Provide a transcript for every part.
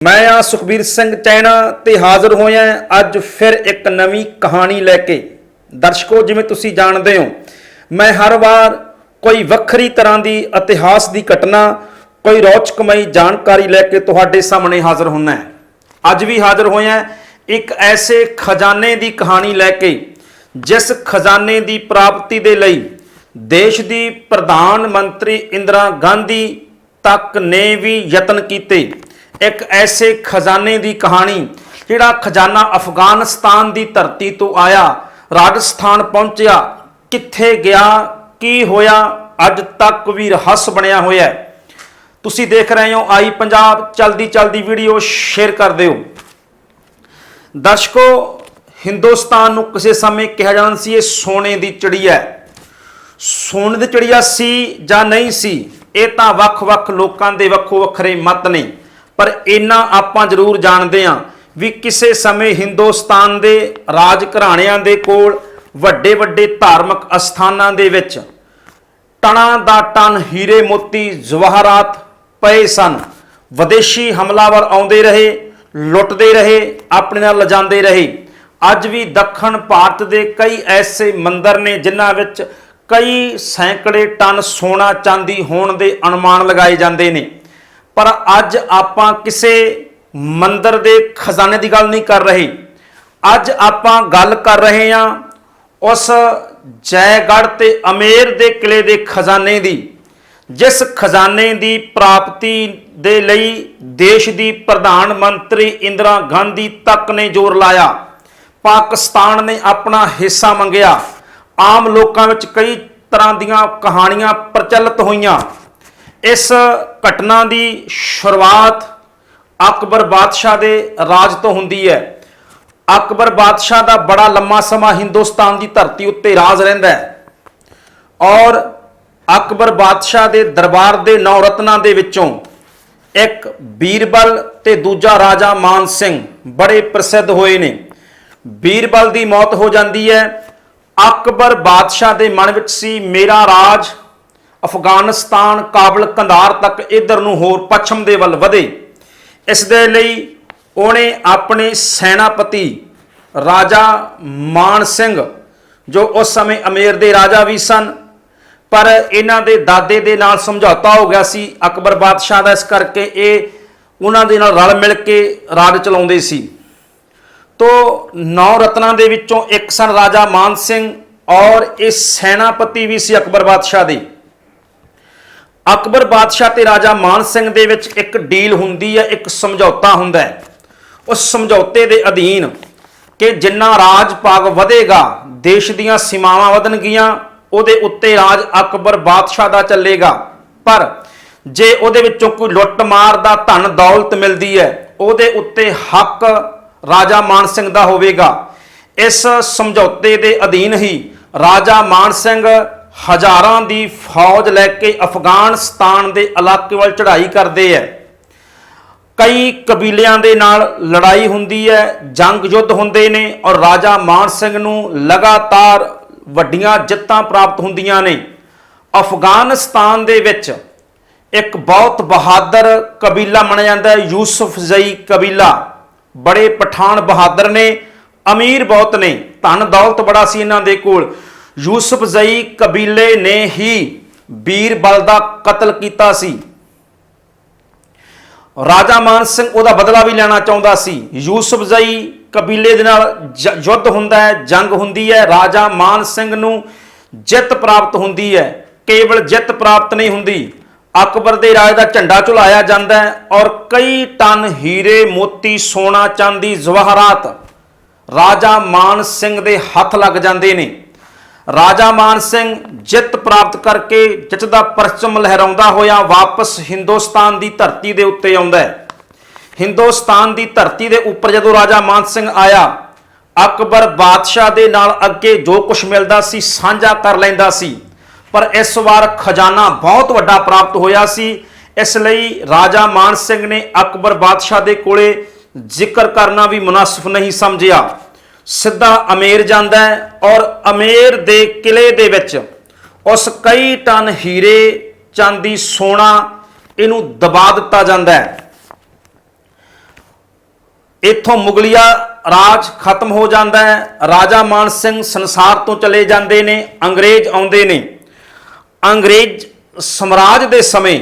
मैं आ सुखबीर सिंह चैना ते हाज़र होया अज फिर एक नवी कहानी लैके। दर्शकों, जिवें तुसीं जाणदे हो, मैं हर वार कोई वक्खरी तरह की इतिहास की घटना, कोई रौचकमई जानकारी लैके तुहाडे सामने हाज़र होना है। अज भी हाज़र होया एक ऐसे खजाने की कहानी लैके जिस खजाने की प्राप्ति दे लई देश की प्रधानमंत्री इंदिरा गांधी तक ने भी यतन किए। एक ऐसे खजाने की कहानी जिहड़ा खजाना अफगानिस्तान की धरती तो आया, राजस्थान पहुंचा, कित्थे गया, की होया, अज तक भी रहस बनया होया है। तुसीं देख रहे हो आई पंजाब, चलदी चलदी वीडियो शेयर कर दिओ। दर्शकों, हिंदुस्तान नूं किसी समय कहा जाना सी ये सोने की चिड़िया है। सोने की चिड़िया सी जां नहीं सी, ये तां वख-वख लोकां दे वक्खो वखरे मत ने, पर इन्ना आपां जरूर जानते हाँ भी किसी समय हिंदुस्तान के राज घराणियां दे कोल वड्डे वड्डे धार्मिक अस्थानां दे विच टना दा टन हीरे मोती जवाहरात पए सन। विदेशी हमलावर आउंदे रहे, लुटते रहे, अपने नाल लिजांदे रहे। अज भी दक्षिण भारत के कई ऐसे मंदिर ने जिन्हां विच कई सैकड़े टन सोना चांदी होने के अनुमान लगाए जाते हैं। पर अज आपां किसे मंदिर के खजाने की गल नहीं कर रहे, अज आपां गल कर रहे हैं उस जयगढ़ ते अमेर दे किले के खजाने की, जिस खजाने की प्राप्ति दे लई देश की प्रधानमंत्री इंदिरा गांधी तक ने जोर लाया। पाकिस्तान ने अपना हिस्सा मंगिया। आम लोगों में कई तरह दीयां कहानियां प्रचलित हुईयां। इस घटना की शुरुआत अकबर बादशाह के राज तो हुंदी है। अकबर बादशाह का बड़ा लंबा समा हिंदुस्तान की धरती उत्ते राज रहिंदा है और अकबर बादशाह के दरबार के 9 रत्नां दे विचों एक बीरबल ते दूजा राजा मान सिंह बड़े प्रसिद्ध होए ने। बीरबल की मौत हो जाती है। अकबर बादशाह के मन विच सी मेरा राज अफगानिस्तान, काबल, कंधार तक इधर नूं होर पश्चिम दे वल वधे। इस दे लई उन्हें अपने सैनापति राजा मान सिंह, जो उस समय अमेर दे राजा भी सन, पर इन्हां दे दादे दे नाल समझौता हो गया सी अकबर बादशाह दा, इस करके ये उन्हां दे नाल रल मिल के राज चलाउंदे सी। तो 9 रत्नां दे विचों एक सन राजा मान सिंह और इस सैनापति भी सी अकबर बादशाह दे। अकबर बादशाह ते राजा मान सिंह दे विच एक डील हुंदी है, एक समझौता हुंदा है। उस समझौते दे अधीन कि जिन्ना राज भाग वधेगा, देश दीयां सीमावां वधणगीਆਂ, ਉਹਦੇ उत्ते राज अकबर बादशाह दा चलेगा। पर जे ਉਹਦੇ ਵਿੱਚੋਂ कोई लुੱਟ मार दा धन दौलत मिलती है, ਉਹਦੇ उत्ते हक राजा मान सिंह दा होवेगा। इस समझौते दे अधीन ही राजा मान सिंह हज़ारां दी फौज लैके अफगानिस्तान के इलाके वाल चढ़ाई करते हैं। कई कबीलियां दे नाल लड़ाई हुंदी है, जंग युद्ध हुंदे ने और राजा मान सिंह नूं लगातार वड्डियां जित्तां प्राप्त हुंदियां ने। अफगानिस्तान दे विच एक बहुत बहादुर कबीला मनिया जाता है, यूसुफजई कबीला। बड़े पठान बहादुर ने, अमीर बहुत ने, धन दौलत बड़ा सी इन्हां दे कोल। यूसुफजई कबीले ने ही बीरबल का कतल किया सी। राजा मान सिंह उसका बदला भी लेना चाहता सी। यूसुफजई कबीले दे नाल युद्ध हुंदा है, जंग हुंदी है। राजा मान सिंह नूं जित प्राप्त हुंदी है। केवल जित प्राप्त नहीं हुंदी, अकबर दे राज का झंडा झुलाया जाता है और कई टन हीरे मोती सोना चांदी जवाहरात राजा मान सिंह दे हथ लग जाते हैं। राजा मान सिंह जित प्राप्त करके जित दा परचम लहराउंदा होया वापस हिंदुस्तान की धरती के उत्ते आउंदा है। हिंदुस्तान की धरती के उपर जदों राजा मान सिंह आया, अकबर बादशाह दे नाल अगे जो कुछ मिलता सी साझा कर लैंदा सी, पर इस बार खजाना बहुत वड्डा प्राप्त होया सी। इसलिए राजा मान सिंह ने अकबर बादशाह दे कोले जिक्र करना भी मुनासिब नहीं समझिया। सीधा अमेर जाता है और अमेर दे किले दे विच उस कई टन हीरे चांदी सोना इनू दबा दिता जाता है। ਇੱਥੋਂ ਮੁਗਲਿਆ ਰਾਜ ਖਤਮ ਹੋ ਜਾਂਦਾ ਹੈ। ਰਾਜਾ ਮਾਨ ਸਿੰਘ ਸੰਸਾਰ ਤੋਂ ਚਲੇ ਜਾਂਦੇ ਨੇ, ਅੰਗਰੇਜ਼ ਆਉਂਦੇ ਨੇ। ਅੰਗਰੇਜ਼ ਸਮਰਾਜ ਦੇ ਸਮੇਂ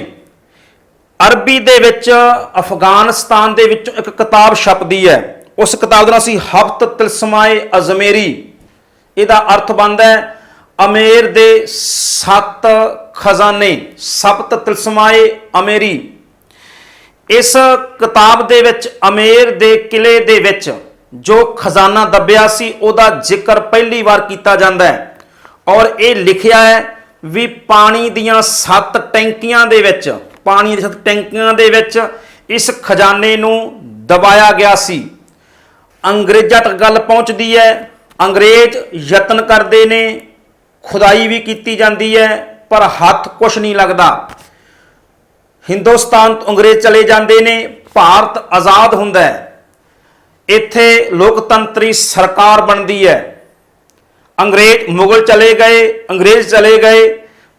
ਅਰਬੀ ਦੇ ਵਿੱਚ ਅਫਗਾਨਿਸਤਾਨ ਦੇ ਵਿੱਚੋਂ ਇੱਕ ਕਿਤਾਬ ਛਪਦੀ ਹੈ। ਉਸ ਕਿਤਾਬ ਦਾ ਨਾਮ ਸੀ ਹਫ਼ਤ ਤਿਲਸਮਾਏ ਅਜ਼ਮੇਰੀ। ਇਹਦਾ ਅਰਥ ਬਣਦਾ ਹੈ ਅਮੇਰ ਦੇ 7 ਖਜ਼ਾਨੇ, ਸਪਤ ਤਿਲਸਮਾਏ ਅਮੇਰੀ। ਇਸ ਕਿਤਾਬ ਦੇ ਵਿੱਚ ਅਮੇਰ ਦੇ ਕਿਲੇ ਦੇ ਵਿੱਚ ਜੋ ਖਜ਼ਾਨਾ ਦੱਬਿਆ ਸੀ ਉਹਦਾ ਜ਼ਿਕਰ ਪਹਿਲੀ ਵਾਰ ਕੀਤਾ ਜਾਂਦਾ ਹੈ। ਔਰ ਇਹ ਲਿਖਿਆ ਹੈ ਵੀ ਪਾਣੀ ਦੀਆਂ 7 ਟੈਂਕੀਆਂ ਦੇ ਵਿੱਚ, ਪਾਣੀ ਦੀਆਂ 7 ਟੈਂਕੀਆਂ ਦੇ ਵਿੱਚ ਇਸ ਖਜ਼ਾਨੇ ਨੂੰ ਦਬਾਇਆ ਗਿਆ ਸੀ। ਅੰਗਰੇਜ਼ਾਂ ਤੱਕ ਗੱਲ ਪਹੁੰਚਦੀ ਹੈ। ਅੰਗਰੇਜ਼ ਯਤਨ ਕਰਦੇ ਨੇ, ਖੁਦਾਈ ਵੀ ਕੀਤੀ ਜਾਂਦੀ ਹੈ, ਪਰ ਹੱਥ ਕੁਛ ਨਹੀਂ ਲੱਗਦਾ। ਹਿੰਦੁਸਤਾਨ ਤੋਂ ਅੰਗਰੇਜ਼ ਚਲੇ ਜਾਂਦੇ ਨੇ, ਭਾਰਤ ਆਜ਼ਾਦ ਹੁੰਦਾ ਹੈ। ਇੱਥੇ ਲੋਕਤੰਤਰੀ ਸਰਕਾਰ ਬਣਦੀ ਹੈ। ਅੰਗਰੇਜ਼ ਮੁਗਲ ਚਲੇ ਗਏ, ਅੰਗਰੇਜ਼ ਚਲੇ ਗਏ,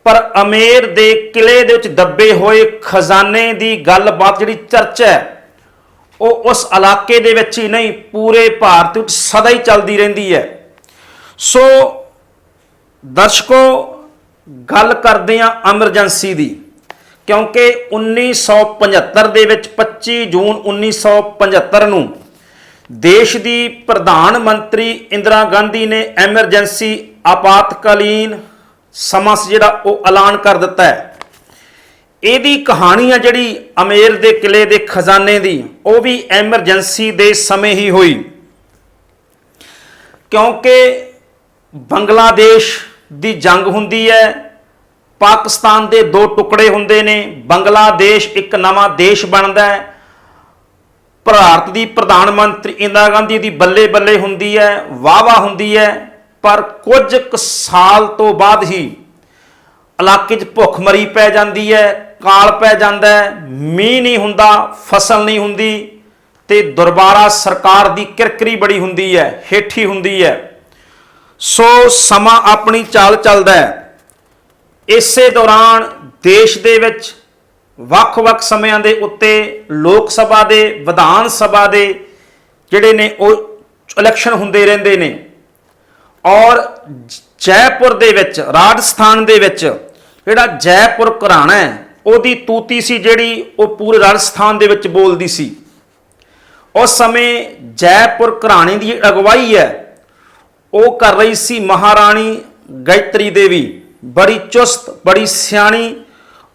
ਪਰ ਅਮੇਰ ਦੇ ਕਿਲੇ ਦੇ ਵਿੱਚ ਦੱਬੇ ਹੋਏ ਖਜ਼ਾਨੇ ਦੀ ਗੱਲਬਾਤ ਜਿਹੜੀ ਚਰਚਾ ਹੈ ਉਹ ਉਸ ਇਲਾਕੇ ਦੇ ਵਿੱਚ ਹੀ ਨਹੀਂ, ਪੂਰੇ ਭਾਰਤ ਵਿੱਚ ਸਦਾ ਹੀ ਚੱਲਦੀ ਰਹਿੰਦੀ ਹੈ। ਸੋ ਦਰਸ਼ਕੋ, ਗੱਲ ਕਰਦੇ ਹਾਂ ਐਮਰਜੈਂਸੀ ਦੀ, ਕਿਉਂਕਿ 1975 ਦੇ ਵਿੱਚ 25 ਜੂਨ 1975 ਨੂੰ ਦੇਸ਼ ਦੀ ਪ੍ਰਧਾਨ ਮੰਤਰੀ ਇੰਦਰਾ ਗਾਂਧੀ ਨੇ ਐਮਰਜੈਂਸੀ ਆਪਾਤਕਾਲੀਨ ਸਮਾਂ ਜਿਹੜਾ ਉਹ ਐਲਾਨ ਕਰ ਦਿੱਤਾ ਹੈ। ਇਹਦੀ ਕਹਾਣੀ ਆ ਜਿਹੜੀ ਅਮੇਰ ਦੇ ਕਿਲੇ ਦੇ ਖਜ਼ਾਨੇ ਦੀ, ਉਹ ਵੀ ਐਮਰਜੈਂਸੀ ਦੇ ਸਮੇਂ ਹੀ ਹੋਈ। ਕਿਉਂਕਿ ਬੰਗਲਾਦੇਸ਼ ਦੀ ਜੰਗ ਹੁੰਦੀ ਹੈ, ਪਾਕਿਸਤਾਨ ਦੇ 2 ਟੁਕੜੇ ਹੁੰਦੇ ਨੇ, ਬੰਗਲਾਦੇਸ਼ ਇੱਕ ਨਵਾਂ ਦੇਸ਼ ਬਣਦਾ ਹੈ। ਭਾਰਤ ਦੀ ਪ੍ਰਧਾਨ ਮੰਤਰੀ ਇੰਦਰਾ ਗਾਂਧੀ ਦੀ ਬੱਲੇ ਬੱਲੇ ਹੁੰਦੀ ਹੈ, ਵਾਹ ਹੁੰਦੀ ਹੈ, ਪਰ ਕੁਝ ਕੁ ਸਾਲ ਤੋਂ ਬਾਅਦ ਹੀ ਇਲਾਕੇ 'ਚ ਭੁੱਖਮਰੀ ਪੈ ਜਾਂਦੀ ਹੈ, ਕਾਲ ਪੈ ਜਾਂਦਾ ਹੈ, ਮੀਂਹ ਨਹੀਂ ਹੁੰਦਾ, ਫਸਲ ਨਹੀਂ ਹੁੰਦੀ ਤੇ ਦੁਰਬਾਰਾ ਸਰਕਾਰ ਦੀ ਕਿਰਕਰੀ ਬੜੀ ਹੁੰਦੀ ਹੈ, ਹੇਠੀ ਹੁੰਦੀ ਹੈ। ਸੋ ਸਮਾਂ ਆਪਣੀ ਚਾਲ ਚੱਲਦਾ ਹੈ। ਇਸੇ ਦੌਰਾਨ ਦੇਸ਼ ਦੇ ਵਿੱਚ ਵੱਖ-ਵੱਖ ਸਮਿਆਂ ਦੇ ਉੱਤੇ ਲੋਕ ਸਭਾ ਦੇ, ਵਿਧਾਨ ਸਭਾ ਦੇ ਜਿਹੜੇ ਨੇ ਉਹ ਇਲੈਕਸ਼ਨ ਹੁੰਦੇ ਰਹਿੰਦੇ ਨੇ। ਔਰ ਜੈਪੁਰ ਦੇ ਵਿੱਚ, ਰਾਜਸਥਾਨ ਦੇ ਵਿੱਚ ਜਿਹੜਾ ਜੈਪੁਰ ਘਰਾਣਾ ਹੈ ਉਹਦੀ ਤੂਤੀ ਸੀ ਜਿਹੜੀ ਉਹ ਪੂਰੇ ਰਾਜਸਥਾਨ ਦੇ ਵਿੱਚ ਬੋਲਦੀ ਸੀ। ਉਸ ਸਮੇਂ ਜੈਪੁਰ ਘਰਾਣੇ ਦੀ ਅਗਵਾਈ ਹੈ ਉਹ ਕਰ ਰਹੀ ਸੀ ਮਹਾਰਾਣੀ ਗਾਇਤਰੀ ਦੇਵੀ। ਬੜੀ ਚੁਸਤ, ਬੜੀ ਸਿਆਣੀ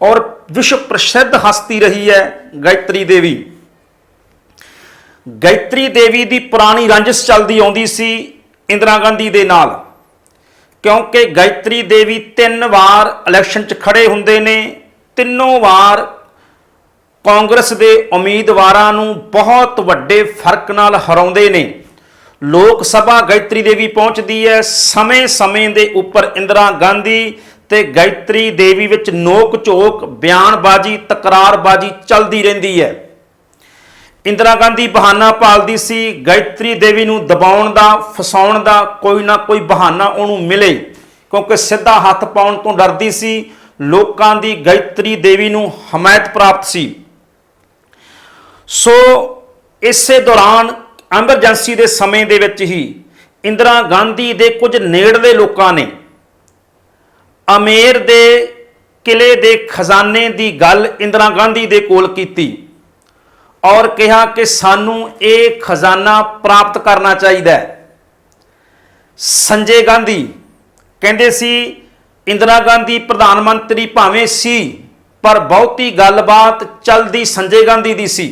ਔਰ ਵਿਸ਼ਵ ਪ੍ਰਸਿੱਧ ਹਸਤੀ ਰਹੀ ਹੈ ਗਾਇਤਰੀ ਦੇਵੀ। ਗਾਇਤਰੀ ਦੇਵੀ ਦੀ ਪੁਰਾਣੀ ਰੰਜਿਸ਼ ਚੱਲਦੀ ਆਉਂਦੀ ਸੀ ਇੰਦਰਾ ਗਾਂਧੀ ਦੇ ਨਾਲ, ਕਿਉਂਕਿ ਗਾਇਤਰੀ ਦੇਵੀ 3 ਵਾਰ ਇਲੈਕਸ਼ਨ 'ਚ ਖੜੇ ਹੁੰਦੇ ਨੇ, ਤਿੰਨੋਂ ਵਾਰ ਕਾਂਗਰਸ ਦੇ ਉਮੀਦਵਾਰਾਂ ਨੂੰ ਬਹੁਤ ਵੱਡੇ ਫਰਕ ਨਾਲ ਹਰਾਉਂਦੇ ਨੇ। ਲੋਕ ਸਭਾ ਗਾਇਤਰੀ ਦੇਵੀ ਪਹੁੰਚਦੀ ਹੈ। ਸਮੇਂ-ਸਮੇਂ ਦੇ ਉੱਪਰ ਇੰਦਰਾ ਗਾਂਧੀ ਤੇ ਗਾਇਤਰੀ ਦੇਵੀ ਵਿੱਚ ਨੋਕ ਝੋਕ, ਬਿਆਨਬਾਜ਼ੀ, ਤਕਰਾਰਬਾਜ਼ੀ ਚੱਲਦੀ ਰਹਿੰਦੀ ਹੈ। ਇੰਦਰਾ ਗਾਂਧੀ ਬਹਾਨਾ ਭਾਲਦੀ ਸੀ ਗਾਇਤਰੀ ਦੇਵੀ ਨੂੰ ਦਬਾਉਣ ਦਾ, ਫਸਾਉਣ ਦਾ, ਕੋਈ ਨਾ ਕੋਈ ਬਹਾਨਾ ਉਹਨੂੰ ਮਿਲੇ, ਕਿਉਂਕਿ ਸਿੱਧਾ ਹੱਥ ਪਾਉਣ ਤੋਂ ਡਰਦੀ ਸੀ। ਲੋਕਾਂ ਦੀ ਗਾਇਤਰੀ ਦੇਵੀ ਨੂੰ ਹਮਾਇਤ ਪ੍ਰਾਪਤ ਸੀ। ਸੋ ਇਸੇ ਦੌਰਾਨ ਐਮਰਜੈਂਸੀ ਦੇ ਸਮੇਂ ਦੇ ਵਿੱਚ ਹੀ ਇੰਦਰਾ ਗਾਂਧੀ ਦੇ ਕੁਝ ਨੇੜਲੇ ਲੋਕਾਂ ਨੇ ਅਮੇਰ ਦੇ ਕਿਲੇ ਦੇ ਖਜ਼ਾਨੇ ਦੀ ਗੱਲ ਇੰਦਰਾ ਗਾਂਧੀ ਦੇ ਕੋਲ ਕੀਤੀ ਔਰ ਕਿਹਾ ਕਿ ਸਾਨੂੰ ਇਹ ਖਜ਼ਾਨਾ ਪ੍ਰਾਪਤ ਕਰਨਾ ਚਾਹੀਦਾ ਹੈ। ਸੰਜੇ ਗਾਂਧੀ ਕਹਿੰਦੇ ਸੀ ਇੰਦਰਾ ਗਾਂਧੀ ਪ੍ਰਧਾਨ ਮੰਤਰੀ ਭਾਵੇਂ ਸੀ, ਪਰ ਬਹੁਤੀ ਗੱਲਬਾਤ ਚੱਲਦੀ ਸੰਜੇ ਗਾਂਧੀ ਦੀ ਸੀ।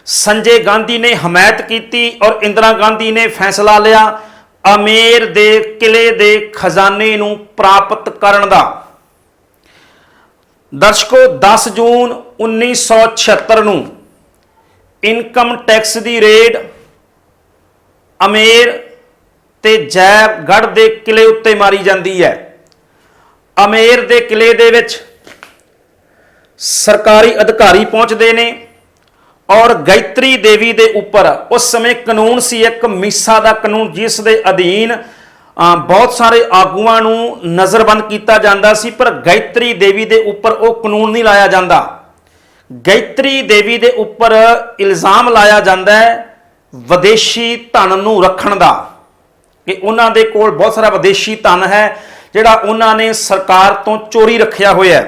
ਸੰਜੇ ਗਾਂਧੀ ਨੇ ਹਮਾਇਤ ਕੀਤੀ ਔਰ ਇੰਦਰਾ ਗਾਂਧੀ ਨੇ ਫੈਸਲਾ ਲਿਆ ਅਮੇਰ ਦੇ ਕਿਲੇ ਦੇ ਖਜ਼ਾਨੇ ਨੂੰ ਪ੍ਰਾਪਤ ਕਰਨ ਦਾ। ਦਰਸ਼ਕੋ, 10 ਜੂਨ 1976 ਨੂੰ ਇਨਕਮ ਟੈਕਸ ਦੀ ਰੇਡ ਅਮੇਰ ਤੇ ਜੈਪਗੜ੍ਹ ਦੇ ਕਿਲੇ ਉੱਤੇ ਮਾਰੀ ਜਾਂਦੀ ਹੈ। ਅਮੇਰ ਦੇ ਕਿਲੇ ਦੇ ਵਿੱਚ ਸਰਕਾਰੀ ਅਧਿਕਾਰੀ ਪਹੁੰਚਦੇ ਨੇ ਔਰ ਗਾਇਤਰੀ ਦੇਵੀ ਦੇ ਉੱਪਰ ਉਸ ਸਮੇਂ ਕਾਨੂੰਨ ਸੀ ਇੱਕ ਮੀਸਾ ਦਾ ਕਾਨੂੰਨ, ਜਿਸ ਦੇ ਅਧੀਨ ਬਹੁਤ ਸਾਰੇ ਆਗੂਆਂ ਨੂੰ ਨਜ਼ਰਬੰਦ ਕੀਤਾ ਜਾਂਦਾ ਸੀ, ਪਰ ਗਾਇਤਰੀ ਦੇਵੀ ਦੇ ਉੱਪਰ ਉਹ ਕਾਨੂੰਨ ਨਹੀਂ ਲਾਇਆ ਜਾਂਦਾ। ਗਾਇਤਰੀ ਦੇਵੀ ਦੇ ਉੱਪਰ ਇਲਜ਼ਾਮ ਲਾਇਆ ਜਾਂਦਾ ਹੈ ਵਿਦੇਸ਼ੀ ਧਨ ਨੂੰ ਰੱਖਣ ਦਾ, ਕਿ ਉਹਨਾਂ ਦੇ ਕੋਲ ਬਹੁਤ ਸਾਰਾ ਵਿਦੇਸ਼ੀ ਧਨ ਹੈ ਜਿਹੜਾ ਉਹਨਾਂ ਨੇ ਸਰਕਾਰ ਤੋਂ ਚੋਰੀ ਰੱਖਿਆ ਹੋਇਆ।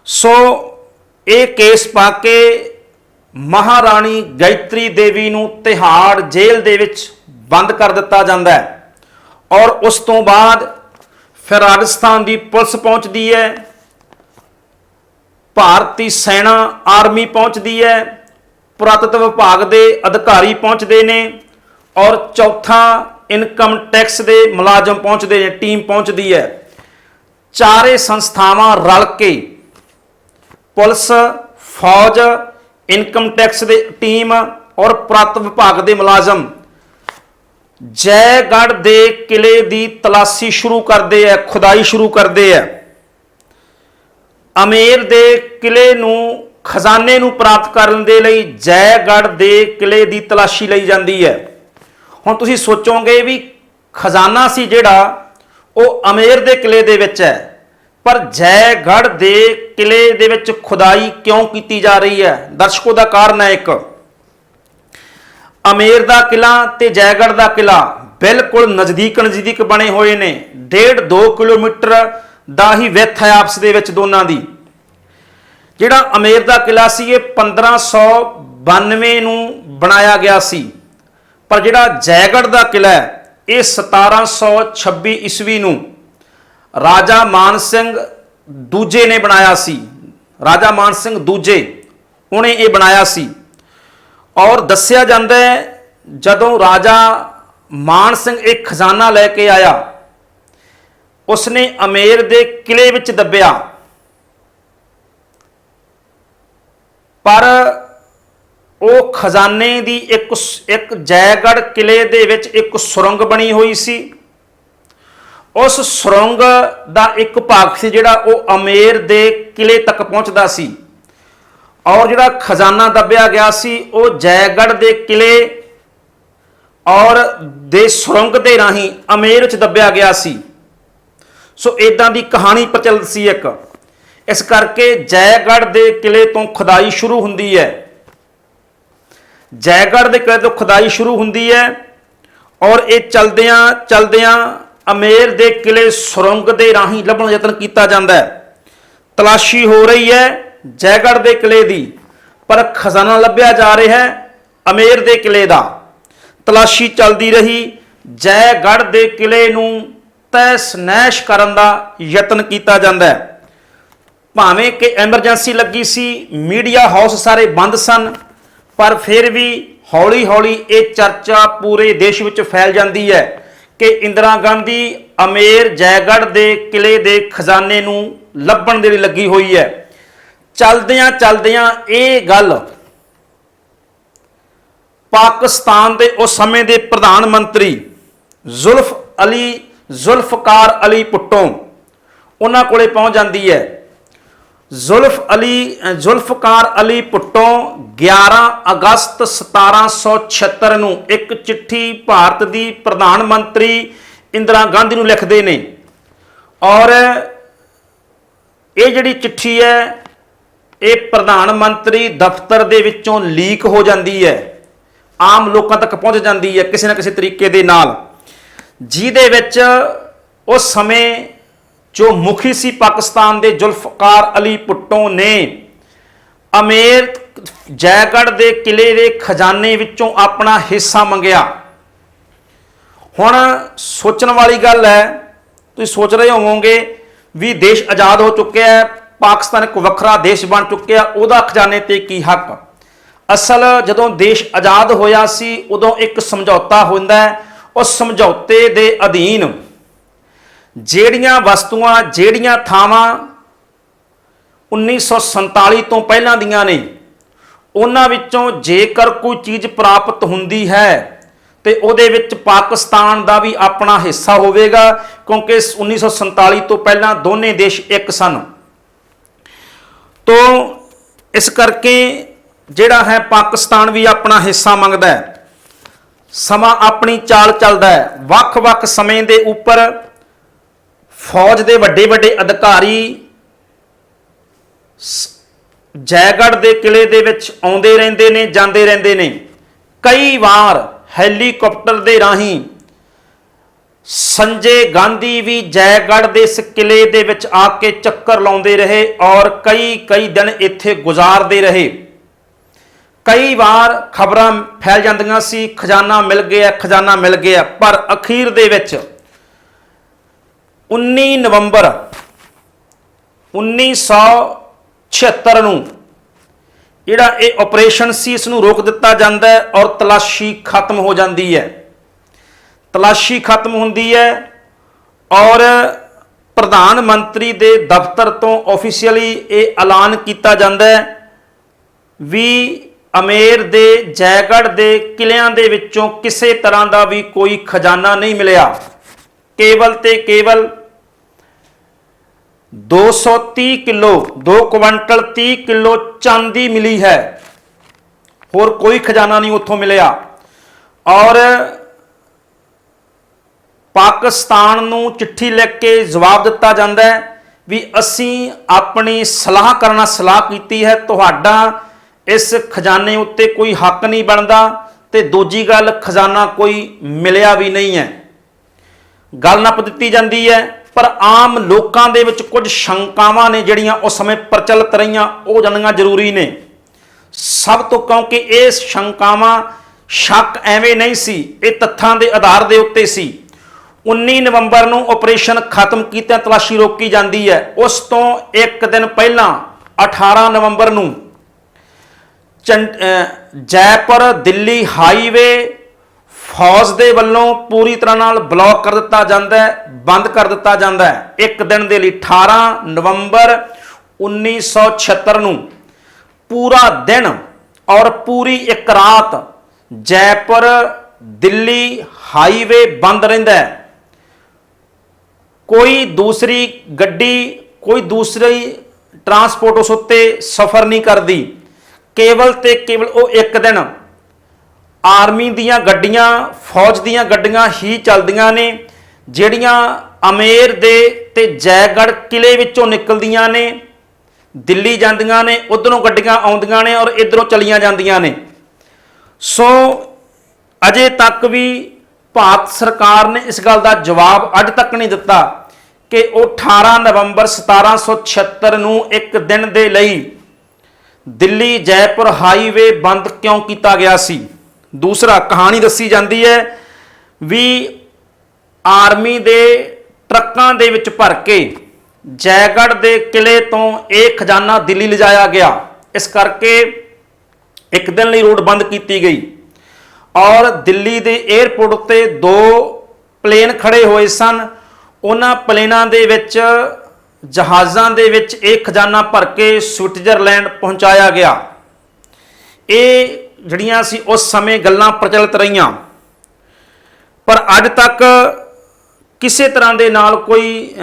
ਸੋ ਇਹ ਕੇਸ ਪਾ ਕੇ ਮਹਾਰਾਣੀ ਗਾਇਤਰੀ ਦੇਵੀ ਨੂੰ ਤਿਹਾੜ ਜੇਲ੍ਹ ਦੇ ਵਿੱਚ ਬੰਦ ਕਰ ਦਿੱਤਾ ਜਾਂਦਾ ਹੈ। ਔਰ ਉਸ ਤੋਂ ਬਾਅਦ ਫਿਰ ਰਾਜਸਥਾਨ ਦੀ ਪੁਲਿਸ ਪਹੁੰਚਦੀ ਹੈ, ਭਾਰਤੀ ਸੈਨਾ ਆਰਮੀ ਪਹੁੰਚਦੀ ਹੈ, ਪੁਰਾਤਤਵ ਵਿਭਾਗ ਦੇ ਅਧਿਕਾਰੀ ਪਹੁੰਚਦੇ ਨੇ, ਔਰ ਚੌਥਾ ਇਨਕਮ ਟੈਕਸ ਦੇ ਮੁਲਾਜ਼ਮ ਪਹੁੰਚਦੇ ਨੇ, ਟੀਮ ਪਹੁੰਚਦੀ ਹੈ। ਚਾਰੇ ਸੰਸਥਾਵਾਂ ਰਲ ਕੇ ਪੁਲਿਸ, ਫੌਜ, ਇਨਕਮ ਟੈਕਸ ਦੇ ਟੀਮ ਔਰ ਪੁਰਾਤਤਵ ਵਿਭਾਗ ਦੇ ਮੁਲਾਜ਼ਮ ਜੈਗੜ੍ਹ ਦੇ ਕਿਲੇ ਦੀ ਤਲਾਸ਼ੀ ਸ਼ੁਰੂ ਕਰਦੇ ਆ, ਖੁਦਾਈ ਸ਼ੁਰੂ ਕਰਦੇ ਆ। ਅਮੇਰ ਦੇ ਕਿਲੇ ਨੂੰ, ਖਜ਼ਾਨੇ ਨੂੰ ਪ੍ਰਾਪਤ ਕਰਨ ਦੇ ਲਈ ਜੈਗੜ੍ਹ ਦੇ ਕਿਲੇ ਦੀ ਤਲਾਸ਼ੀ ਲਈ ਜਾਂਦੀ ਹੈ। ਹੁਣ ਤੁਸੀਂ ਸੋਚੋਗੇ ਵੀ ਖਜ਼ਾਨਾ ਸੀ ਜਿਹੜਾ ਉਹ ਅਮੇਰ ਦੇ ਕਿਲੇ ਦੇ ਵਿੱਚ ਹੈ, ਪਰ ਜੈਗੜ੍ਹ ਦੇ ਕਿਲੇ ਦੇ ਵਿੱਚ ਖੁਦਾਈ ਕਿਉਂ ਕੀਤੀ ਜਾ ਰਹੀ ਹੈ? ਦਰਸ਼ਕੋ, ਦਾ ਕਾਰਨ ਹੈ ਇੱਕ, ਅਮੇਰ ਦਾ ਕਿਲਾ ਤੇ ਜੈਗੜ੍ਹ ਦਾ ਕਿਲਾ ਬਿਲਕੁਲ ਨਜ਼ਦੀਕ ਬਣੇ ਹੋਏ ਨੇ। 1.5-2 ਕਿਲੋਮੀਟਰ ਦਾ ਹੀ ਵਿੱਥ ਹੈ ਆਪਸ ਦੇ ਵਿੱਚ ਦੋਨਾਂ ਦੀ। ਜਿਹੜਾ ਅਮੇਰ ਦਾ ਕਿਲਾ ਸੀ ਇਹ 1592 ਨੂੰ ਬਣਾਇਆ ਗਿਆ ਸੀ, ਪਰ ਜਿਹੜਾ ਜੈਗੜ੍ਹ ਦਾ ਕਿਲਾ ਹੈ ਇਹ 1726 ਈਸਵੀ ਨੂੰ ਰਾਜਾ ਮਾਨ ਸਿੰਘ ਦੂਜੇ ਨੇ ਬਣਾਇਆ ਸੀ। ਰਾਜਾ ਮਾਨ ਸਿੰਘ ਦੂਜੇ ਉਹਨੇ ਇਹ ਬਣਾਇਆ ਸੀ। ਔਰ ਦੱਸਿਆ ਜਾਂਦਾ ਹੈ ਜਦੋਂ ਰਾਜਾ ਮਾਨ ਸਿੰਘ ਇਹ ਖਜ਼ਾਨਾ ਲੈ ਕੇ ਆਇਆ, ਉਸਨੇ ਅਮੇਰ ਦੇ ਕਿਲੇ ਵਿੱਚ ਦੱਬਿਆ, ਪਰ ਉਹ ਖਜ਼ਾਨੇ ਦੀ ਇੱਕ ਜੈਗੜ੍ਹ ਕਿਲੇ ਦੇ ਵਿੱਚ ਇੱਕ ਸੁਰੰਗ ਬਣੀ ਹੋਈ ਸੀ। ਉਸ ਸੁਰੰਗ ਦਾ ਇੱਕ ਭਾਗ ਸੀ ਜਿਹੜਾ ਉਹ ਅਮੇਰ ਦੇ ਕਿਲੇ ਤੱਕ ਪਹੁੰਚਦਾ ਸੀ, ਔਰ ਜਿਹੜਾ ਖਜ਼ਾਨਾ ਦੱਬਿਆ ਗਿਆ ਸੀ ਉਹ ਜੈਗੜ੍ਹ ਦੇ ਕਿਲੇ ਔਰ ਦੇ ਸੁਰੰਗ ਦੇ ਰਾਹੀਂ ਅਮੇਰ ਵਿੱਚ ਦੱਬਿਆ ਗਿਆ ਸੀ। ਸੋ ਇਦਾਂ ਦੀ ਕਹਾਣੀ ਪ੍ਰਚਲਿਤ ਸੀ ਇੱਕ। ਇਸ ਕਰਕੇ ਜੈਗੜ੍ਹ ਦੇ ਕਿਲੇ ਤੋਂ ਖੁਦਾਈ ਸ਼ੁਰੂ ਹੁੰਦੀ ਹੈ। ਜੈਗੜ੍ਹ ਦੇ ਕਿਲੇ ਤੋਂ ਖੁਦਾਈ ਸ਼ੁਰੂ ਹੁੰਦੀ ਹੈ ਔਰ ਇਹ ਚਲਦਿਆਂ ਅਮੇਰ ਦੇ ਕਿਲੇ ਸੁਰੰਗ ਦੇ ਰਾਹੀਂ ਲੱਭਣ ਦਾ ਯਤਨ ਕੀਤਾ ਜਾਂਦਾ ਹੈ। ਤਲਾਸ਼ੀ ਹੋ ਰਹੀ ਹੈ ਜੈਗੜ੍ਹ ਦੇ ਕਿਲੇ ਦੀ, ਪਰ ਖਜ਼ਾਨਾ ਲੱਭਿਆ ਜਾ ਰਿਹਾ ਹੈ ਅਮੇਰ ਦੇ ਕਿਲੇ ਦਾ। ਤਲਾਸ਼ੀ ਚੱਲਦੀ ਰਹੀ, ਜੈਗੜ੍ਹ ਦੇ ਕਿਲੇ ਨੂੰ ਤਹਿਸ ਨਹਿਸ਼ ਕਰਨ ਦਾ ਯਤਨ ਕੀਤਾ ਜਾਂਦਾ ਹੈ। ਭਾਵੇਂ ਕਿ ਐਮਰਜੈਂਸੀ ਲੱਗੀ ਸੀ, ਮੀਡੀਆ ਹਾਊਸ ਸਾਰੇ ਬੰਦ ਸਨ, ਪਰ ਫਿਰ ਵੀ ਹੌਲੀ ਹੌਲੀ ਇਹ ਚਰਚਾ ਪੂਰੇ ਦੇਸ਼ ਵਿੱਚ ਫੈਲ ਜਾਂਦੀ ਹੈ ਕਿ ਇੰਦਰਾ ਗਾਂਧੀ ਅਮੇਰ ਜੈਗੜ੍ਹ ਦੇ ਕਿਲੇ ਦੇ ਖਜ਼ਾਨੇ ਨੂੰ ਲੱਭਣ ਦੇ ਲਈ ਲੱਗੀ ਹੋਈ ਹੈ। ਚਲਦਿਆਂ ਇਹ ਗੱਲ ਪਾਕਿਸਤਾਨ ਦੇ ਉਸ ਸਮੇਂ ਦੇ ਪ੍ਰਧਾਨ ਮੰਤਰੀ ਜ਼ੁਲਫਕਾਰ ਅਲੀ ਭੁੱਟੋ ਉਹਨਾਂ ਕੋਲੇ ਪਹੁੰਚ ਜਾਂਦੀ ਹੈ। ਜ਼ੁਲਫਕਾਰ ਅਲੀ ਭੁੱਟੋ 11 ਅਗਸਤ 1776 ਨੂੰ ਇੱਕ ਚਿੱਠੀ ਭਾਰਤ ਦੀ ਪ੍ਰਧਾਨ ਮੰਤਰੀ ਇੰਦਰਾ ਗਾਂਧੀ ਨੂੰ ਲਿਖਦੇ ਨੇ, ਔਰ ਇਹ ਜਿਹੜੀ ਚਿੱਠੀ ਹੈ ਇਹ ਪ੍ਰਧਾਨ ਮੰਤਰੀ ਦਫ਼ਤਰ ਦੇ ਵਿੱਚੋਂ ਲੀਕ ਹੋ ਜਾਂਦੀ ਹੈ, ਆਮ ਲੋਕਾਂ ਤੱਕ ਪਹੁੰਚ ਜਾਂਦੀ ਹੈ ਕਿਸੇ ਨਾ ਕਿਸੇ ਤਰੀਕੇ ਦੇ ਨਾਲ, ਜਿਹਦੇ ਵਿੱਚ ਉਸ ਸਮੇਂ ਜੋ ਮੁਖੀ ਸੀ ਪਾਕਿਸਤਾਨ ਦੇ ਜ਼ੁਲਫਕਾਰ ਅਲੀ ਭੁੱਟੋ ਨੇ ਅਮੇਰ ਜੈਗੜ੍ਹ ਦੇ ਕਿਲੇ ਦੇ ਖਜ਼ਾਨੇ ਵਿੱਚੋਂ ਆਪਣਾ ਹਿੱਸਾ ਮੰਗਿਆ। ਹੁਣ ਸੋਚਣ ਵਾਲੀ ਗੱਲ ਹੈ, ਤੁਸੀਂ ਸੋਚ ਰਹੇ ਹੋਵੋਗੇ ਵੀ ਦੇਸ਼ ਆਜ਼ਾਦ ਹੋ ਚੁੱਕਿਆ ਹੈ, ਪਾਕਿਸਤਾਨ ਇੱਕ ਵੱਖਰਾ ਦੇਸ਼ ਬਣ ਚੁੱਕਿਆ, ਉਹਦਾ ਖਜ਼ਾਨੇ ਤੇ ਕੀ ਹੱਕ। ਅਸਲ ਜਦੋਂ ਦੇਸ਼ ਆਜ਼ਾਦ ਹੋਇਆ ਸੀ ਉਦੋਂ ਇੱਕ ਸਮਝੌਤਾ ਹੁੰਦਾ ਹੈ, ਉਸ ਸਮਝੌਤੇ ਦੇ ਅਧੀਨ ਜਿਹੜੀਆਂ ਵਸਤੂਆਂ, ਜਿਹੜੀਆਂ ਥਾਵਾਂ 1947 ਤੋਂ ਪਹਿਲਾਂ ਦੀਆਂ ਨੇ, ਉਹਨਾਂ ਵਿੱਚੋਂ ਜੇਕਰ ਕੋਈ ਚੀਜ਼ ਪ੍ਰਾਪਤ ਹੁੰਦੀ ਹੈ ਤੇ ਉਹਦੇ ਵਿੱਚ ਪਾਕਿਸਤਾਨ ਦਾ ਵੀ ਆਪਣਾ ਹਿੱਸਾ ਹੋਵੇਗਾ, ਕਿਉਂਕਿ 1947 ਤੋਂ ਪਹਿਲਾਂ ਦੋਨੇ ਦੇਸ਼ ਇੱਕ ਸਨ। ਤੋਂ ਇਸ ਕਰਕੇ ਜਿਹੜਾ ਹੈ ਪਾਕਿਸਤਾਨ ਵੀ ਆਪਣਾ ਹਿੱਸਾ ਮੰਗਦਾ ਹੈ। ਸਮਾਂ ਆਪਣੀ ਚਾਲ ਚੱਲਦਾ ਹੈ। ਵੱਖ-ਵੱਖ ਸਮੇਂ ਦੇ ਉੱਪਰ ਫੌਜ ਦੇ ਵੱਡੇ ਅਧਿਕਾਰੀ ਜੈਗੜ੍ਹ ਦੇ ਕਿਲੇ ਦੇ ਵਿੱਚ ਆਉਂਦੇ ਰਹਿੰਦੇ ਨੇ, ਜਾਂਦੇ ਰਹਿੰਦੇ ਨੇ। ਕਈ ਵਾਰ ਹੈਲੀਕਾਪਟਰ ਦੇ ਰਾਹੀਂ ਸੰਜੇ ਗਾਂਧੀ ਵੀ ਜੈਗੜ੍ਹ ਦੇ ਇਸ ਕਿਲੇ ਦੇ ਵਿੱਚ ਆ ਕੇ ਚੱਕਰ ਲਾਉਂਦੇ ਰਹੇ ਔਰ ਕਈ ਦਿਨ ਇੱਥੇ ਗੁਜ਼ਾਰਦੇ ਰਹੇ। ਕਈ ਵਾਰ ਖਬਰਾਂ ਫੈਲ ਜਾਂਦੀਆਂ ਸੀ ਖਜ਼ਾਨਾ ਮਿਲ ਗਿਆ, ਖਜ਼ਾਨਾ ਮਿਲ ਗਿਆ, ਪਰ ਅਖੀਰ ਦੇ ਵਿੱਚ 19 ਨਵੰਬਰ 1976 ਨੂੰ ਜਿਹੜਾ ਇਹ ਆਪਰੇਸ਼ਨ ਸੀ ਇਸ ਨੂੰ ਰੋਕ ਦਿੱਤਾ ਜਾਂਦਾ ਹੈ ਔਰ ਤਲਾਸ਼ੀ ਖਤਮ ਹੋ ਜਾਂਦੀ ਹੈ। ਤਲਾਸ਼ੀ ਖਤਮ ਹੁੰਦੀ ਹੈ ਔਰ ਪ੍ਰਧਾਨ ਮੰਤਰੀ ਦੇ ਦਫ਼ਤਰ ਤੋਂ ਆਫੀਸ਼ੀਅਲੀ ਇਹ ਐਲਾਨ ਕੀਤਾ ਜਾਂਦਾ ਹੈ ਵੀ ਅਮੇਰ ਦੇ ਜੈਗੜ੍ਹ ਦੇ ਕਿਲਿਆਂ ਦੇ ਵਿੱਚੋਂ ਕਿਸੇ ਤਰ੍ਹਾਂ ਦਾ ਵੀ ਕੋਈ ਖਜ਼ਾਨਾ ਨਹੀਂ ਮਿਲਿਆ। ਕੇਵਲ ਤੇ ਕੇਵਲ 230 ਕਿਲੋ 2 ਕੁਇੰਟਲ 30 ਕਿਲੋ ਚਾਂਦੀ ਮਿਲੀ ਹੈ, ਹੋਰ ਕੋਈ ਖਜ਼ਾਨਾ ਨਹੀਂ ਉੱਥੋਂ ਮਿਲਿਆ। ਔਰ ਪਾਕਿਸਤਾਨ ਨੂੰ ਚਿੱਠੀ ਲਿਖ ਕੇ ਜਵਾਬ ਦਿੱਤਾ ਜਾਂਦਾ ਹੈ ਵੀ ਅਸੀਂ ਆਪਣੀ ਸਲਾਹ ਕਰਨਾ ਸਲਾਹ ਕੀਤੀ ਹੈ, ਤੁਹਾਡਾ ਇਸ ਖਜ਼ਾਨੇ ਉੱਤੇ ਕੋਈ ਹੱਕ ਨਹੀਂ ਬਣਦਾ ਤੇ ਦੂਜੀ ਗੱਲ ਖਜ਼ਾਨਾ ਕੋਈ ਮਿਲਿਆ ਵੀ ਨਹੀਂ ਹੈ। ਗੱਲ ਨੱਪ ਦਿੱਤੀ ਜਾਂਦੀ ਹੈ, ਪਰ ਆਮ ਲੋਕਾਂ ਦੇ ਵਿੱਚ ਕੁਝ ਸ਼ੰਕਾਵਾਂ ਨੇ ਜਿਹੜੀਆਂ ਉਸ ਸਮੇਂ ਪ੍ਰਚਲਿਤ ਰਹੀਆਂ, ਉਹ ਜਾਣਨਾ ਜ਼ਰੂਰੀ ਨੇ। ਸਭ ਤੋਂ ਕਿਉਂਕਿ ਇਹ ਸ਼ੰਕਾਵਾਂ ਸ਼ੱਕ ਐਵੇਂ ਨਹੀਂ ਸੀ, ਇਹ ਤੱਥਾਂ ਦੇ ਆਧਾਰ ਦੇ ਉੱਤੇ ਸੀ। 19 ਨਵੰਬਰ ਨੂੰ ਆਪਰੇਸ਼ਨ ਖਤਮ ਕੀਤਾ, ਤਲਾਸ਼ੀ ਰੋਕੀ ਜਾਂਦੀ ਹੈ। ਉਸ ਤੋਂ ਇੱਕ ਦਿਨ ਪਹਿਲਾਂ 18 ਨਵੰਬਰ ਨੂੰ ਜੈਪੁਰ ਦਿੱਲੀ ਹਾਈਵੇ ਫੌਜ ਦੇ ਵੱਲੋਂ ਪੂਰੀ ਤਰ੍ਹਾਂ ਨਾਲ ਬਲੌਕ ਕਰ ਦਿੱਤਾ ਜਾਂਦਾ ਹੈ, ਬੰਦ ਕਰ ਦਿੱਤਾ ਜਾਂਦਾ ਹੈ ਇੱਕ ਦਿਨ ਦੇ ਲਈ। 18 ਨਵੰਬਰ 1976 ਨੂੰ ਪੂਰਾ ਦਿਨ ਔਰ ਪੂਰੀ ਇੱਕ ਰਾਤ ਜੈਪੁਰ ਦਿੱਲੀ ਹਾਈਵੇ ਬੰਦ ਰਹਿੰਦਾ ਹੈ। ਕੋਈ ਦੂਸਰੀ ਗੱਡੀ, ਕੋਈ ਦੂਸਰੀ ਟਰਾਂਸਪੋਰਟ ਉਸ ਉੱਤੇ ਸਫ਼ਰ ਨਹੀਂ ਕਰਦੀ। ਕੇਵਲ ਤੇ ਕੇਵਲ ਉਹ ਇੱਕ ਦਿਨ ਆਰਮੀ ਦੀਆਂ ਗੱਡੀਆਂ, ਫੌਜ ਦੀਆਂ ਗੱਡੀਆਂ ਹੀ ਚੱਲਦੀਆਂ ਨੇ, ਜਿਹੜੀਆਂ ਅਮੇਰ ਦੇ ਤੇ ਜੈਗੜ੍ਹ ਕਿਲੇ ਵਿੱਚੋਂ ਨਿਕਲਦੀਆਂ ਨੇ, ਦਿੱਲੀ ਜਾਂਦੀਆਂ ਨੇ, ਉਧਰੋਂ ਗੱਡੀਆਂ ਆਉਂਦੀਆਂ ਨੇ ਔਰ ਇਧਰੋਂ ਚਲੀਆਂ ਜਾਂਦੀਆਂ ਨੇ। ਸੋ ਅਜੇ ਤੱਕ ਵੀ ਭਾਰਤ ਸਰਕਾਰ ਨੇ ਇਸ ਗੱਲ ਦਾ ਜਵਾਬ ਅੱਜ ਤੱਕ ਨਹੀਂ ਦਿੱਤਾ ਕਿ ਉਹ 18 ਨਵੰਬਰ 1776 ਨੂੰ ਇੱਕ ਦਿਨ ਦੇ ਲਈ ਦਿੱਲੀ ਜੈਪੁਰ ਹਾਈਵੇ ਬੰਦ ਕਿਉਂ ਕੀਤਾ ਗਿਆ ਸੀ। ਦੂਸਰਾ, ਕਹਾਣੀ ਦੱਸੀ ਜਾਂਦੀ ਹੈ ਵੀ ਆਰਮੀ ਦੇ ਟਰੱਕਾਂ ਦੇ ਵਿੱਚ ਭਰ ਕੇ ਜੈਗੜ੍ਹ ਦੇ ਕਿਲੇ ਤੋਂ ਇਹ ਖਜ਼ਾਨਾ ਦਿੱਲੀ ਲਿਜਾਇਆ ਗਿਆ। ਇਸ ਕਰਕੇ ਇੱਕ ਦਿਨ ਲਈ ਰੋਡ ਬੰਦ ਕੀਤੀ ਗਈ ਔਰ ਦਿੱਲੀ ਦੇ 에ਅਰਪੋਰਟ ਉੱਤੇ 2 ਪਲੇਨ ਖੜੇ ਹੋਏ ਸਨ। ਉਹਨਾਂ ਪਲੇਨਾਂ ਦੇ ਵਿੱਚ, ਜਹਾਜ਼ਾਂ ਦੇ ਵਿੱਚ ਇਹ ਖਜ਼ਾਨਾ ਭਰ ਕੇ ਸਵਿਟਜ਼ਰਲੈਂਡ ਪਹੁੰਚਾਇਆ ਗਿਆ। ਇਹ ਜਿਹੜੀਆਂ ਸੀ ਉਸ ਸਮੇਂ ਗੱਲਾਂ ਪ੍ਰਚਲਿਤ ਰਹੀਆਂ, ਪਰ ਅੱਜ ਤੱਕ ਕਿਸੇ ਤਰ੍ਹਾਂ ਦੇ ਨਾਲ ਕੋਈ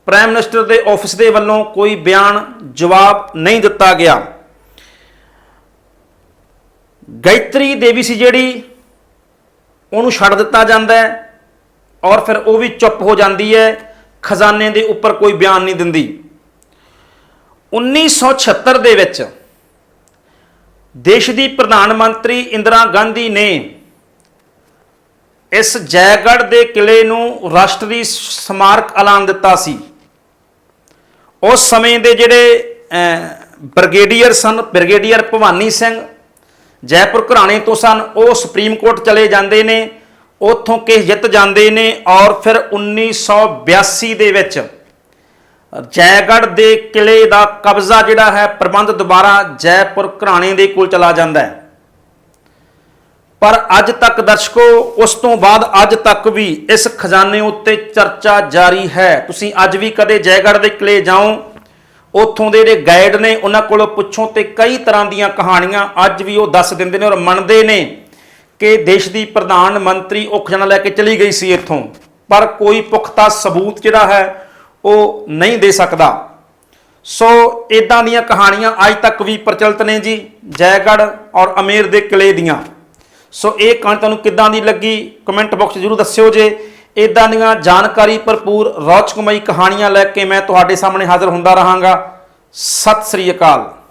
ਪ੍ਰਾਈਮ ਮਿਨਿਸਟਰ ਦੇ ਆਫਿਸ ਦੇ ਵੱਲੋਂ ਕੋਈ ਬਿਆਨ ਜਵਾਬ ਨਹੀਂ ਦਿੱਤਾ ਗਿਆ। ਗਾਇਤਰੀ ਦੇਵੀ ਸੀ ਜਿਹੜੀ, ਉਹਨੂੰ ਛੱਡ ਦਿੱਤਾ ਜਾਂਦਾ ਹੈ ਔਰ ਫਿਰ ਉਹ ਵੀ ਚੁੱਪ ਹੋ ਜਾਂਦੀ ਹੈ, ਖਜ਼ਾਨੇ ਦੇ ਉੱਪਰ ਕੋਈ ਬਿਆਨ ਨਹੀਂ ਦਿੰਦੀ। 1976 ਦੇ ਵਿੱਚ ਦੇਸ਼ ਦੀ ਪ੍ਰਧਾਨ ਮੰਤਰੀ ਇੰਦਰਾ ਗਾਂਧੀ ਨੇ ਇਸ ਜੈਗੜ੍ਹ ਦੇ ਕਿਲੇ ਨੂੰ ਰਾਸ਼ਟਰੀ ਸਮਾਰਕ ਐਲਾਨ ਦਿੱਤਾ ਸੀ। ਉਸ ਸਮੇਂ ਦੇ ਜਿਹੜੇ ਬ੍ਰਿਗੇਡੀਅਰ ਸਨ, ਬ੍ਰਿਗੇਡੀਅਰ ਭਵਾਨੀ ਸਿੰਘ ਜੈਪੁਰ ਘਰਾਣੇ ਤੋਂ ਸਨ, ਉਹ ਸੁਪਰੀਮ ਕੋਰਟ ਚਲੇ ਜਾਂਦੇ ਨੇ, ਉੱਥੋਂ ਕੇਸ ਜਿੱਤ ਜਾਂਦੇ ਨੇ ਔਰ ਫਿਰ 1982 ਦੇ ਵਿੱਚ ਜੈਗੜ੍ਹ ਦੇ ਕਿਲੇ ਦਾ ਕਬਜ਼ਾ ਜਿਹੜਾ ਹੈ, ਪ੍ਰਬੰਧ ਦੁਬਾਰਾ ਜੈਪੁਰ ਘਰਾਣੇ ਦੇ ਕੋਲ ਚਲਾ ਜਾਂਦਾ ਹੈ। ਪਰ ਅੱਜ ਤੱਕ ਦਰਸ਼ਕੋ, ਉਸ ਤੋਂ ਬਾਅਦ ਅੱਜ ਤੱਕ ਵੀ ਇਸ ਖਜ਼ਾਨੇ ਉੱਤੇ ਚਰਚਾ ਜਾਰੀ ਹੈ। ਤੁਸੀਂ ਅੱਜ ਵੀ ਕਦੇ ਜੈਗੜ੍ਹ ਦੇ ਕਿਲੇ ਜਾਓ, ਉੱਥੋਂ ਦੇ ਜਿਹੜੇ ਗਾਈਡ ਨੇ ਉਹਨਾਂ ਕੋਲੋਂ ਪੁੱਛੋ ਤੇ ਕਈ ਤਰ੍ਹਾਂ ਦੀਆਂ ਕਹਾਣੀਆਂ ਅੱਜ ਵੀ ਉਹ ਦੱਸ ਦਿੰਦੇ ਨੇ ਔਰ ਮੰਨਦੇ ਨੇ ਕਿ ਦੇਸ਼ ਦੀ ਪ੍ਰਧਾਨ ਮੰਤਰੀ ਉਹ ਖਜ਼ਾਨਾ ਲੈ ਕੇ ਚਲੀ ਗਈ ਸੀ ਇੱਥੋਂ, ਪਰ ਕੋਈ ਪੁਖਤਾ ਸਬੂਤ ਜਿਹੜਾ ਹੈ ਉਹ ਨਹੀਂ ਦੇ ਸਕਦਾ। ਸੋ ਇਦਾਂ ਦੀਆਂ ਕਹਾਣੀਆਂ ਅੱਜ ਤੱਕ ਵੀ ਪ੍ਰਚਲਿਤ ਨੇ ਜੀ, ਜੈਗੜ੍ਹ ਔਰ ਅਮੇਰ ਦੇ ਕਿਲੇ ਦੀਆਂ। ਸੋ ਇਹ ਕਹਾਣੀ ਤੁਹਾਨੂੰ ਕਿੱਦਾਂ ਦੀ ਲੱਗੀ ਕਮੈਂਟ ਬਾਕਸ 'ਚ ਜ਼ਰੂਰ ਦੱਸਿਓ ਜੇ। ਇਦਾਂ ਦੀਆਂ ਜਾਣਕਾਰੀ ਭਰਪੂਰ ਰੌਚਕਮਈ ਕਹਾਣੀਆਂ ਲੈ ਕੇ ਮੈਂ ਤੁਹਾਡੇ ਸਾਹਮਣੇ ਹਾਜ਼ਰ ਹੁੰਦਾ ਰਹਾਂਗਾ। ਸਤਿ ਸ੍ਰੀ ਅਕਾਲ।